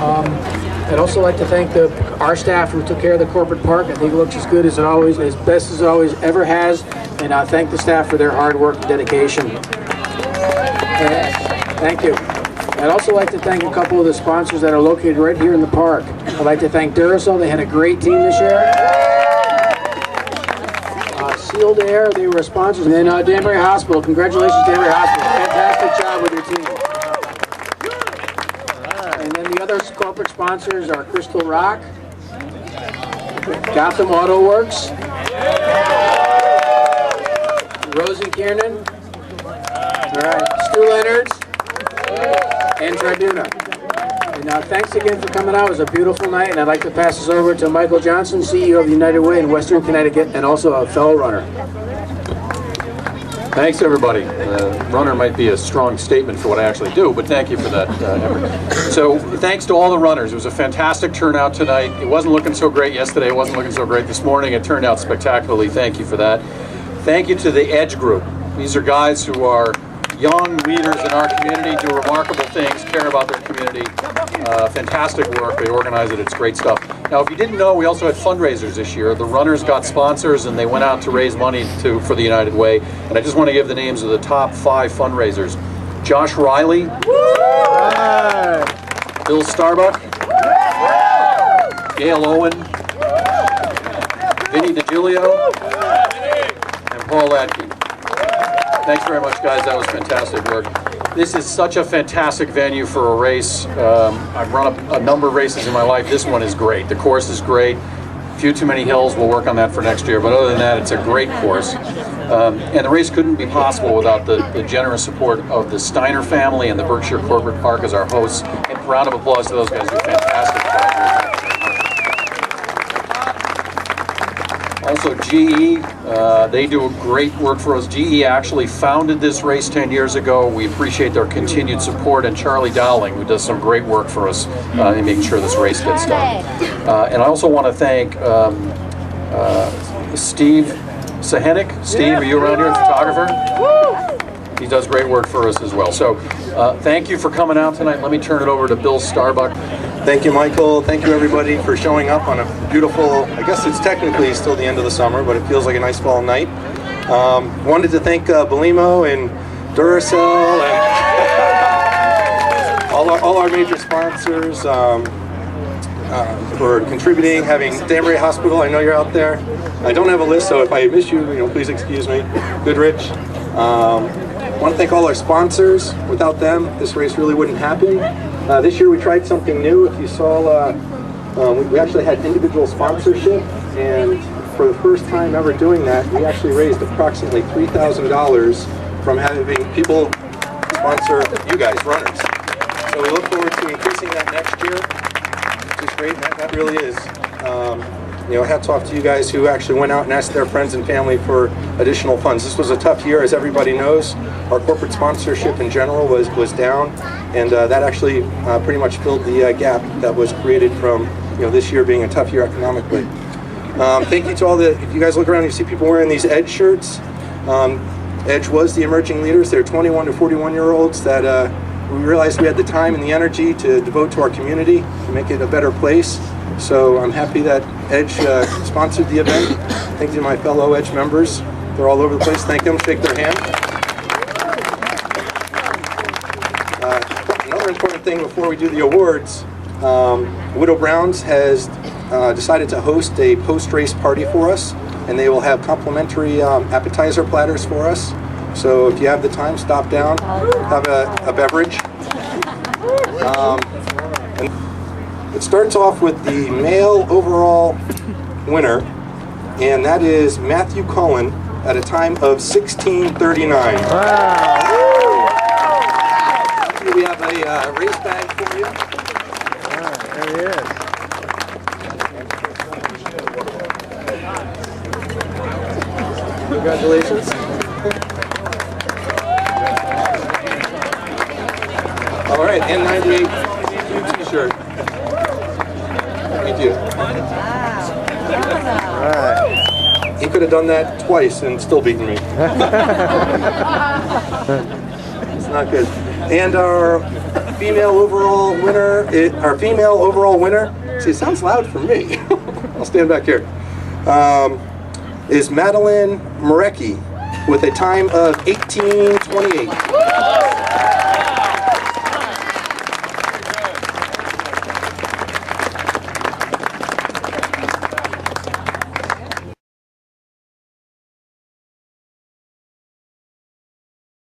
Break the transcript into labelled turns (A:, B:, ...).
A: I'd also like to thank our staff who took care of the corporate park. I think it looks as good as it always, as best as it always ever has. And I thank the staff for their hard work and dedication. Thank you. I'd also like to thank a couple of the sponsors that are located right here in the park. I'd like to thank Duracell. They had a great team this year. Sealed Air, they were sponsors. And then Danbury Hospital. Congratulations, Danbury Hospital. Fantastic job with your team. And then the other corporate sponsors are Crystal Rock, Gotham Auto Works, Rosenkiernan, Stu Leonard's, and Triduna. And thanks again for coming out. It was a beautiful night, and I'd like to pass this over to Michael Johnson, CEO of the United Way in Western Connecticut, and also a fellow runner.
B: Thanks, everybody. Runner might be a strong statement for what I actually do, but thank you for that effort. So thanks to all the runners. It was a fantastic turnout tonight. It wasn't looking so great yesterday. It wasn't looking so great this morning. It turned out spectacularly. Thank you for that. Thank you to the Edge Group. These are guys who are young leaders in our community, do remarkable things, care about their community. Fantastic work. They organize it. It's great stuff. Now, if you didn't know, we also had fundraisers this year. The runners got sponsors, and they went out to raise money for the United Way. And I just want to give the names of the top 5 fundraisers. Josh Riley, Bill Starbuck, Gail Owen, Vinny DiGiulio, and Paul Ladke. Thanks very much, guys. That was fantastic work. This is such a fantastic venue for a race. I've run a number of races in my life. This one is great. The course is great. A few too many hills. We'll work on that for next year. But other than that, it's a great course. And the race couldn't be possible without the generous support of the Steiner family and the Berkshire Corporate Park as our hosts. And a round of applause to those guys who do a fantastic job. Also, GE, they do great work for us. GE actually founded this race 10 years ago. We appreciate their continued support, and Charlie Dowling, who does some great work for us in making sure this race gets done. And I also want to thank Steve Sahenik. Steve, are you around here, photographer? He does great work for us as well. So thank you for coming out tonight. Let me turn it over to Bill Starbuck.
C: Thank you, Michael. Thank you, everybody, for showing up on a beautiful, I guess it's technically still the end of the summer, but it feels like a nice fall night. Wanted to thank Belimo and Duracell and all our major sponsors for contributing, having Danbury Hospital, I know you're out there. I don't have a list, so if I miss you, please excuse me. Goodrich. Want to thank all our sponsors. Without them, this race really wouldn't happen. This year we tried something new. If you saw, we actually had individual sponsorship, and for the first time ever doing that, we actually raised approximately $3,000 from having people sponsor you guys, runners. So we look forward to increasing that next year, which is great. That really is. Hats off to you guys who actually went out and asked their friends and family for additional funds. This was a tough year, as everybody knows. Our corporate sponsorship in general was down, and that actually pretty much filled the gap that was created from this year being a tough year economically. Thank you to all if you guys look around, you see people wearing these Edge shirts. Edge was the emerging leaders. They're 21 to 41-year-olds that we realized we had the time and the energy to devote to our community, to make it a better place. So I'm happy that Edge sponsored the event. Thank you to my fellow Edge members. They're all over the place. Thank them. Shake their hand. Another important thing before we do the awards, Widow Brown's has decided to host a post-race party for us, and they will have complimentary appetizer platters for us. So if you have the time, stop down, have a beverage. It starts off with the male overall winner, and that is Matthew Cullen at a time of 16:39. Wow. We have a race bag for you.
D: There he is.
A: Congratulations.
C: All right, N98 t-shirt. Thank you.
D: Right.
C: He could have done that twice and still beaten me. It's not good. And our female overall winner, see, it sounds loud for me. I'll stand back here. Is Madeline Marecki with a time of 18:28.